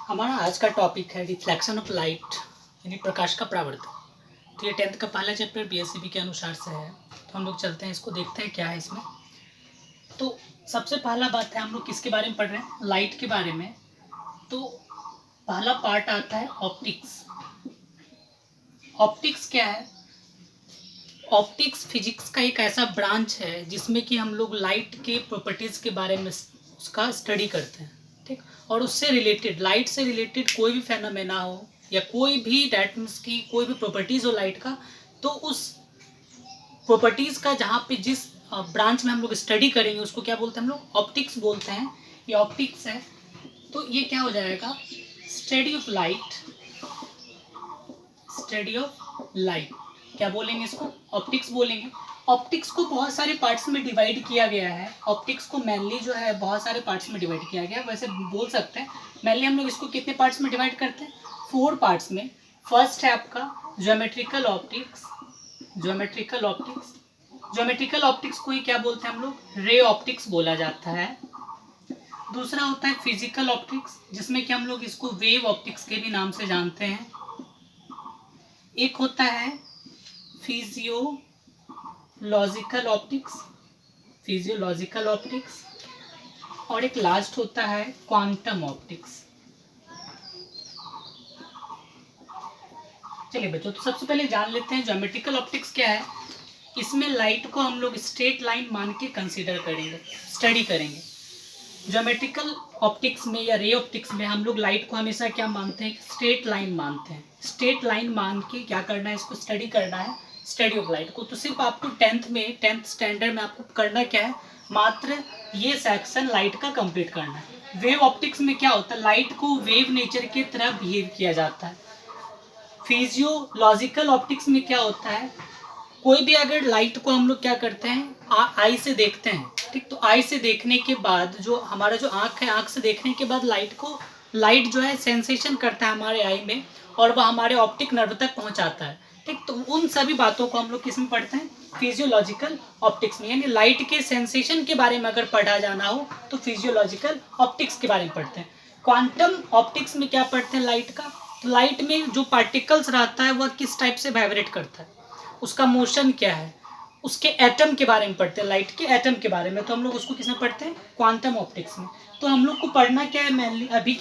हमारा आज का टॉपिक है रिफ्लेक्शन ऑफ लाइट यानी प्रकाश का परावर्तन। तो ये 10th का पहला चैप्टर बीएससीबी के अनुसार से है। तो हम लोग चलते हैं, इसको देखते हैं क्या है इसमें। तो सबसे पहला बात है, हम लोग किसके बारे में पढ़ रहे हैं? लाइट के बारे में। तो पहला पार्ट आता है ऑप्टिक्स। ऑप्टिक्स क्या है? ऑप्टिक्स फिजिक्स का एक ऐसा ब्रांच है जिसमें कि हम लोग लाइट के प्रॉपर्टीज़ के बारे में उसका स्टडी करते हैं, ठीक। और उससे रिलेटेड, लाइट से रिलेटेड कोई भी फेनोमेना हो या कोई भी दैट मीन्स की कोई भी प्रॉपर्टीज़ हो लाइट का, तो उस प्रॉपर्टीज़ का जहाँ पे जिस ब्रांच में हम लोग स्टडी करेंगे उसको क्या बोलते हैं? हम लोग ऑप्टिक्स बोलते हैं। ये ऑप्टिक्स है। तो ये क्या हो जाएगा? Study of light. Study of light क्या बोलेंगे इसको? ऑप्टिक्स बोलेंगे। ऑप्टिक्स को बहुत सारे पार्ट्स में डिवाइड किया गया है। ऑप्टिक्स को मेनली जो है बहुत सारे पार्ट्स में डिवाइड किया गया है। वैसे बोल सकते हैं मेनली हम लोग इसको कितने पार्ट्स में डिवाइड करते हैं? 4 पार्ट्स में। फर्स्ट है आपका geometrical optics. Geometrical optics, geometrical optics को ही क्या बोलते हैं हम लोग? रे ऑप्टिक्स बोला जाता है। दूसरा होता है फिजिकल ऑप्टिक्स, जिसमें कि हम लोग इसको वेव ऑप्टिक्स के भी नाम से जानते हैं। एक होता है फिजियोलॉजिकल ऑप्टिक्स, फिजियोलॉजिकल ऑप्टिक्स। और एक लास्ट होता है क्वांटम ऑप्टिक्स। चलिए बच्चों, तो सबसे पहले जान लेते हैं ज्योमेट्रिकल ऑप्टिक्स क्या है। इसमें लाइट को हम लोग स्ट्रेट लाइन मान के कंसीडर करेंगे, स्टडी करेंगे। ज्योमेट्रिकल ऑप्टिक्स में या रे ऑप्टिक्स में हम लोग लाइट को हमेशा क्या मानते हैं? स्ट्रेट लाइन मानते हैं। स्ट्रेट लाइन मान के क्या करना है? इसको स्टडी करना है, स्टडी ऑफ लाइट को। तो सिर्फ आपको 10th स्टैंडर्ड में आपको करना क्या है? मात्र ये सेक्शन लाइट का कंप्लीट करना है। वेव ऑप्टिक्स में क्या होता है? लाइट को वेव नेचर की तरह बिहेव किया जाता है। फिजियोलॉजिकल ऑप्टिक्स में क्या होता है? कोई भी अगर लाइट को हम लोग क्या करते हैं? आई से देखते हैं, ठीक। तो आई से देखने के बाद जो हमारा जो आँख है, आँख से देखने के बाद लाइट जो है सेंसेशन करता है हमारे आई में, और वह हमारे ऑप्टिक नर्व तक पहुंचाता है, ठीक। तो उन सभी बातों को हम लोग किस में पढ़ते हैं? फिजियोलॉजिकल ऑप्टिक्स में। यानी लाइट के सेंसेशन के बारे में अगर पढ़ा जाना हो तो फिजियोलॉजिकल ऑप्टिक्स के बारे में पढ़ते हैं। क्वांटम ऑप्टिक्स में क्या पढ़ते हैं? लाइट का। तो लाइट में जो पार्टिकल्स रहता है वह किस टाइप से वाइब्रेट करता है, उसका मोशन क्या है, उसके एटम के बारे में पढ़ते हैं, लाइट के एटम के बारे में। तो हम लोग उसको किसमें पढ़ते हैं? क्वांटम ऑप्टिक्स में। तो हम लोग को पढ़ना क्या है मेनली अभी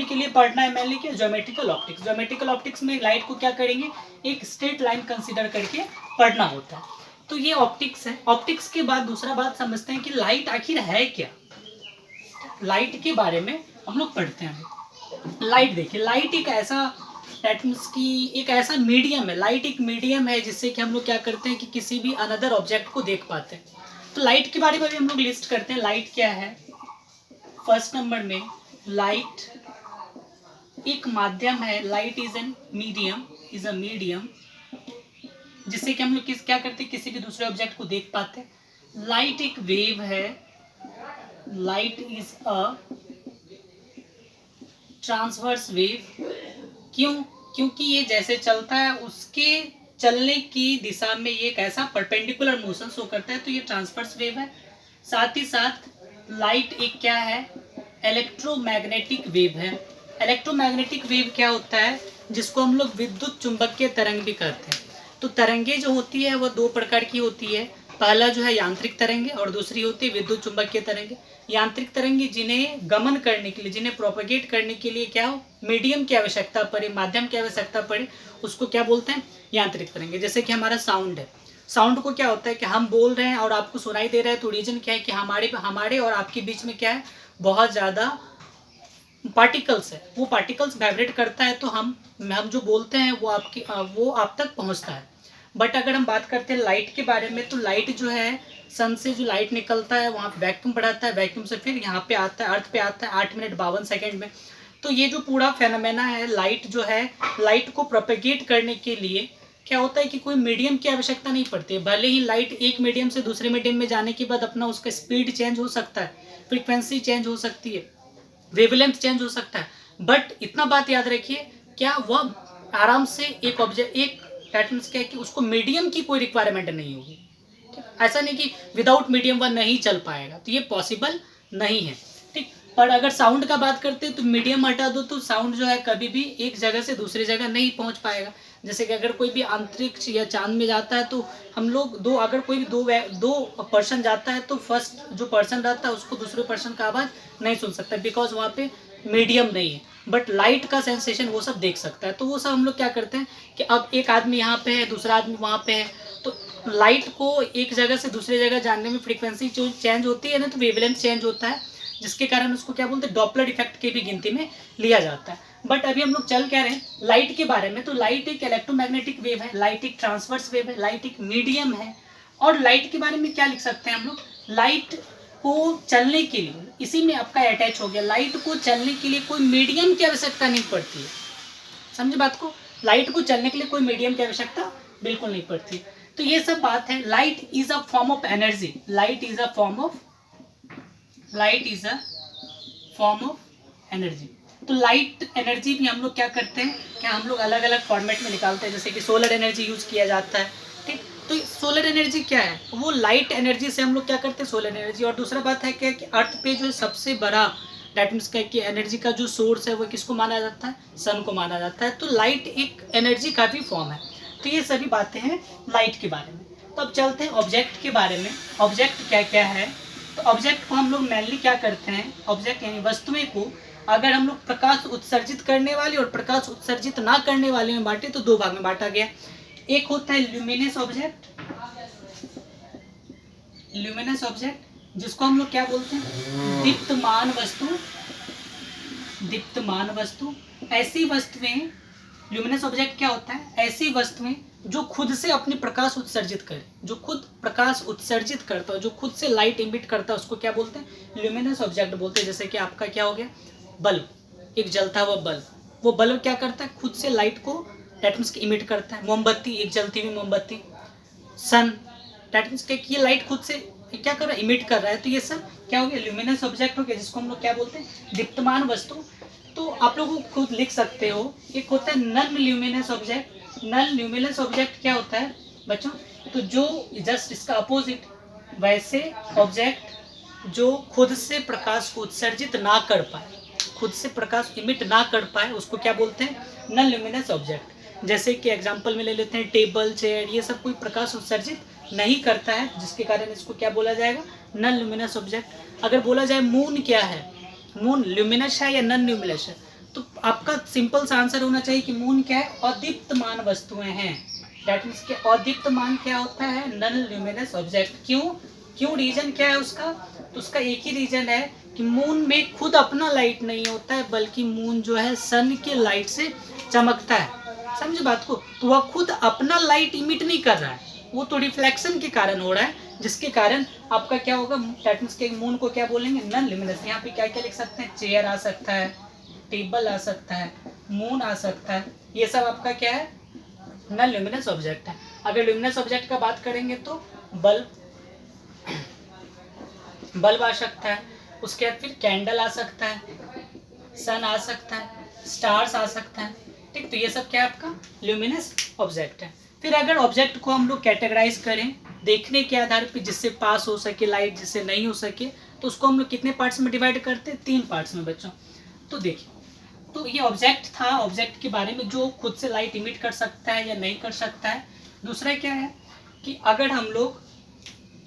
के लिए पढ़ना है मेनली क्या? Geometrical optics. ज्योमेट्रिकल ऑप्टिक्स में लाइट को क्या करेंगे? एक स्ट्रेट लाइन कंसीडर करके पढ़ना होता है। तो ये ऑप्टिक्स है। ऑप्टिक्स के बाद दूसरा बात समझते हैं कि लाइट आखिर है क्या। लाइट के बारे में हम लोग पढ़ते हैं। लाइट देखिए, लाइट एक ऐसा मीन्स की एक ऐसा मीडियम है। लाइट एक मीडियम है जिससे कि हम लोग क्या करते हैं कि किसी भी अनदर ऑब्जेक्ट को देख पाते हैं। तो लाइट के बारे में भी हम लोग लिस्ट करते हैं। लाइट क्या है? फर्स्ट नंबर में लाइट एक माध्यम है। Light is an medium, is a medium जिससे कि हम लोग क्या करते हैं? किसी भी दूसरे ऑब्जेक्ट को देख पाते हैं। लाइट एक वेव है। Light is a transverse wave. क्यों? क्योंकि ये जैसे चलता है उसके चलने की दिशा में ये एक ऐसा परपेंडिकुलर मोशन शो करता है, तो ये ट्रांसवर्स वेव है। साथ ही साथ लाइट एक क्या है? इलेक्ट्रोमैग्नेटिक वेव है। इलेक्ट्रोमैग्नेटिक वेव क्या होता है? जिसको हम लोग विद्युत चुंबकीय तरंग भी कहते हैं। तो तरंगे जो होती है वह 2 प्रकार की होती है। पहला जो है यांत्रिक तरंगे और दूसरी होती है विद्युत चुंबकीय तरंगे। यांत्रिक तरंगे जिन्हें गमन करने के लिए, जिन्हें प्रोपेगेट करने के लिए क्या हो? मीडियम की आवश्यकता पड़े, माध्यम की आवश्यकता पड़े, उसको क्या बोलते हैं? यांत्रिक तरंगे। जैसे कि हमारा साउंड है। साउंड को क्या होता है कि हम बोल रहे हैं और आपको सुनाई दे रहा है, तो रीजन क्या है कि हमारे और आपके बीच में क्या है? बहुत ज़्यादा पार्टिकल्स है। वो पार्टिकल्स वाइब्रेट करता है, तो हम जो बोलते हैं वो आप तक पहुंचता है। बट अगर हम बात करते हैं लाइट के बारे में, तो लाइट जो है सन से जो लाइट निकलता है वहाँ वैक्यूम बढ़ाता है, वैक्यूम से फिर यहाँ पे आता है, अर्थ पे आता है 8 मिनट 52 सेकेंड में। तो ये जो पूरा फेनोमेना है, लाइट जो है, लाइट को प्रोपेगेट करने के लिए क्या होता है कि कोई मीडियम की आवश्यकता नहीं पड़ती है। भले ही लाइट एक मीडियम से दूसरे मीडियम में जाने के बाद अपना उसका स्पीड चेंज हो सकता है, फ्रीक्वेंसी चेंज हो सकती है, वेवलेंथ चेंज हो सकता है, बट इतना बात याद रखिए, क्या वह आराम से एक ऑब्जेक्ट, एक दैट क्या है कि उसको मीडियम की कोई रिक्वायरमेंट नहीं होगी। ठीक, ऐसा नहीं कि विदाउट मीडियम वह नहीं चल पाएगा, तो ये पॉसिबल नहीं है। ठीक, पर अगर साउंड का बात करते हैं तो मीडियम हटा दो तो साउंड जो है कभी भी एक जगह से दूसरी जगह नहीं पहुंच पाएगा। जैसे कि अगर कोई भी अंतरिक्ष या चांद में जाता है तो हम लोग अगर कोई भी दो पर्सन जाता है तो फर्स्ट जो पर्सन रहता है उसको दूसरे पर्सन का आवाज़ नहीं सुन सकता, बिकॉज वहाँ पे मीडियम नहीं है। बट लाइट का सेंसेशन वो सब देख सकता है। तो वो सब हम लोग क्या करते हैं कि अब एक आदमी यहाँ पे है, दूसरा आदमी वहाँ पे है, तो लाइट को एक जगह से दूसरी जगह जाने में फ्रीक्वेंसी जो चेंज होती है ना, तो वेवलेंथ चेंज होता है, जिसके कारण उसको क्या बोलते हैं, डॉपलर इफेक्ट की भी गिनती में लिया जाता है। बट अभी हम लोग चल क्या रहे हैं लाइट के बारे में। तो लाइट एक इलेक्ट्रोमैग्नेटिक वेव है, लाइट एक ट्रांसवर्स वेव है, लाइट एक मीडियम है। और लाइट के बारे में क्या लिख सकते हैं हम लोग, लाइट को चलने के लिए, इसी में आपका अटैच हो गया, लाइट को चलने के लिए कोई मीडियम की आवश्यकता नहीं पड़ती है। समझे बात को, लाइट को चलने के लिए कोई मीडियम की आवश्यकता बिल्कुल नहीं पड़ती। तो ये सब बात है। Light is a form of energy, light is a form of energy. तो लाइट एनर्जी भी हम लोग क्या करते हैं, क्या हम लोग अलग अलग फॉर्मेट में निकालते हैं। जैसे कि सोलर एनर्जी यूज किया जाता है, ठीक। तो सोलर एनर्जी क्या है, वो लाइट एनर्जी से हम लोग क्या करते हैं, सोलर एनर्जी। और दूसरा बात है क्या कि अर्थ पे जो सबसे बड़ा दैट मीन्स क्या कि एनर्जी का जो सोर्स है वो किसको माना जाता है, सन को माना जाता है। तो लाइट एक एनर्जी का भी फॉर्म है। तो ये सभी बातें हैं लाइट के बारे में। तो अब चलते हैं ऑब्जेक्ट के बारे में। ऑब्जेक्ट क्या क्या है, तो ऑब्जेक्ट को हम लोग मेनली क्या करते हैं, ऑब्जेक्ट यानी वस्तुएं को अगर हम लोग प्रकाश उत्सर्जित करने वाले और प्रकाश उत्सर्जित ना करने वाले में बांटे तो दो भाग में बांटा गया। एक होता है ल्यूमिनस ऑब्जेक्ट, ल्यूमिनस ऑब्जेक्ट जिसको हम लोग क्या बोलते हैं, दीप्तमान वस्तु, दीप्तमान वस्तु। ऐसी वस्तुएं, ल्यूमिनस ऑब्जेक्ट क्या होता है, ऐसी वस्तुएं जो खुद से अपनी प्रकाश उत्सर्जित करे, जो खुद प्रकाश उत्सर्जित करता है, जो खुद से लाइट इमिट करता है, उसको क्या बोलते हैं, ल्यूमिनस ऑब्जेक्ट बोलते हैं। जैसे कि आपका क्या हो गया, बल्ब, एक जलता हुआ बल्ब, वो बल्ब क्या करता है, खुद से लाइट को दैट मीन्स इमिट करता है। मोमबत्ती, एक जलती हुई मोमबत्ती, सन दैट मीन्स ये लाइट खुद से क्या कर रहा है, इमिट कर रहा है। तो ये सब क्या हो गया, ल्यूमिनस ऑब्जेक्ट हो गया, जिसको हम लोग क्या बोलते हैं, दीप्तमान वस्तु। तो आप लोग खुद लिख सकते हो। एक होता है non luminous object. Non luminous object क्या होता है बच्चों, तो जो जस्ट इसका अपोजिट, वैसे ऑब्जेक्ट जो खुद से प्रकाश को उत्सर्जित ना कर पाए, खुद से प्रकाश इमिट ना कर पाए, उसको क्या बोलते हैं, नॉन ल्यूमिनस ऑब्जेक्ट। जैसे कि एग्जांपल में ले लेते हैं टेबल, चेयर, ये सब कोई प्रकाश उत्सर्जित नहीं करता है, जिसके कारण इसको क्या बोला जाएगा, नॉन ल्यूमिनस ऑब्जेक्ट। अगर बोला जाए मून क्या है, मून ल्यूमिनस है या नॉन ल्यूमिनस है, तो आपका सिंपल सा आंसर होना चाहिए कि मून क्या है, अदीप्तमान वस्तुएं हैं। दैट मीन्स कि अदीप्तमान क्या होता है, नॉन ल्यूमिनस ऑब्जेक्ट। क्यों रीजन क्या है उसका, तो उसका एक ही रीजन है कि मून में खुद अपना लाइट नहीं होता है, बल्कि मून जो है सन के लाइट से चमकता है। समझे बात को, तो वह खुद अपना लाइट इमिट नहीं कर रहा है, वो तो रिफ्लेक्शन के कारण हो रहा है, जिसके कारण आपका क्या होगा, दैट मीन्स के मून को क्या बोलेंगे, नॉन ल्यूमिनस। यहाँ पे क्या क्या लिख सकते हैं, चेयर आ सकता है, टेबल आ सकता है, मून आ सकता है, ये सब आपका क्या है, नॉन ल्यूमिनस ऑब्जेक्ट है। अगर ल्यूमिनस ऑब्जेक्ट का बात करेंगे तो बल्ब आ सकता है, उसके बाद फिर कैंडल आ सकता है, सन आ सकता है, स्टार्स आ सकता है, ठीक। तो ये सब क्या है, आपका ल्यूमिनस ऑब्जेक्ट है। फिर अगर ऑब्जेक्ट को हम लोग कैटेगराइज करें देखने के आधार पर, जिससे पास हो सके लाइट, जिससे नहीं हो सके, तो उसको हम लोग कितने पार्ट्स में डिवाइड करते हैं, 3 पार्ट्स में बच्चों। तो देखिए, तो ये ऑब्जेक्ट था, ऑब्जेक्ट के बारे में जो खुद से लाइट इमिट कर सकता है या नहीं कर सकता है। दूसरा क्या है कि अगर हम लोग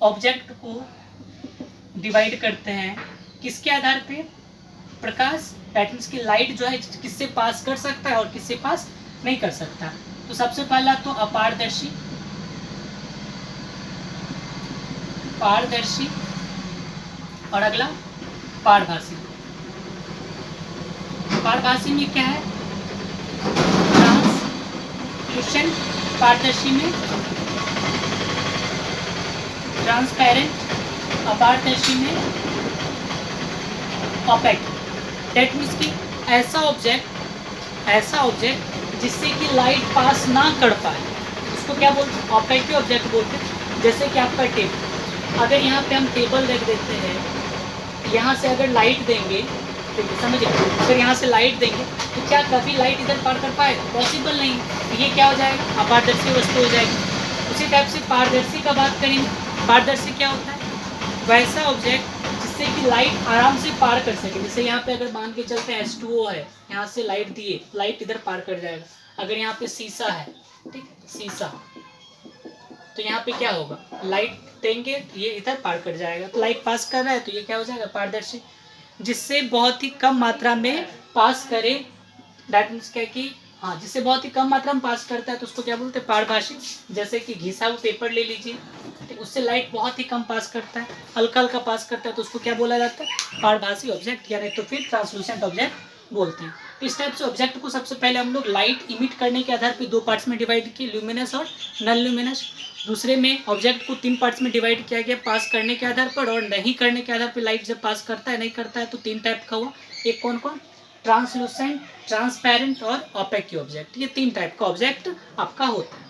ऑब्जेक्ट को डिवाइड करते हैं किसके आधार पे, प्रकाश, दैट मीन्स की लाइट जो है किससे पास कर सकता है और किससे पास नहीं कर सकता। तो सबसे पहला तो अपारदर्शी, पारदर्शी, और अगला पारभासी। पारभासी में क्या है, ट्रांसल्यूसेंट, पारदर्शी में ट्रांसपेरेंट, अपारदर्शी में ऑपेक। दैट मीन्स कि ऐसा ऑब्जेक्ट जिससे कि लाइट पास ना कर पाए, उसको क्या बोलते हैं, ऑपेक ऑब्जेक्ट बोलते हैं। जैसे कि आपका टेबल, अगर यहाँ पे हम टेबल रख देते हैं, यहाँ से अगर लाइट देंगे, समझिए, अगर यहाँ से लाइट देंगे तो क्या कभी लाइट इधर पार कर पाएगा, पॉसिबल नहीं। तो ये क्या हो जाएगा, अपारदर्शी वस्तु हो जाएगी। उसी टाइप से पारदर्शी का बात करेंगे, पारदर्शी क्या होता है, वैसा ऑब्जेक्ट जिससे कि लाइट आराम से पार कर सके। जैसे यहाँ पे अगर मान के चलते हैं H2O है, यहाँ से लाइट दिए, लाइट इधर पार कर जाएगा। अगर यहाँ पे शीशा है, ठीक, शीशा, तो यहाँ पे क्या होगा, लाइट देंगे ये इधर पार कर जाएगा। तो लाइट पास कर रहा है तो ये क्या हो जाएगा, पारदर्शी। जिससे बहुत ही कम मात्रा में पास करे, दैट मीन्स क्या कि हाँ, जिससे बहुत ही कम मात्रा में पास करता है तो उसको क्या बोलते हैं, पारभासी। जैसे कि घिसा हुआ पेपर ले लीजिए, तो उससे लाइट बहुत ही कम पास करता है, हल्का हल्का पास करता है, तो उसको क्या बोला जाता है, पारभासी ऑब्जेक्ट, या नहीं तो फिर ट्रांसलूसेंट ऑब्जेक्ट बोलते हैं। इस टाइप से ऑब्जेक्ट को सबसे पहले हम लोग लाइट इमिट करने के आधार पर 2 पार्ट्स में डिवाइड किए, ल्यूमिनस और नॉन ल्यूमिनस। दूसरे में ऑब्जेक्ट को 3 पार्ट्स में डिवाइड किया गया, पास करने के आधार पर और नहीं करने के आधार पर। लाइट जब पास करता है नहीं करता है तो 3 टाइप का हुआ। एक कौन कौन, ट्रांसलूसेंट, ट्रांसपेरेंट और ऑपेक ऑब्जेक्ट। ये 3 टाइप का ऑब्जेक्ट आपका होता है।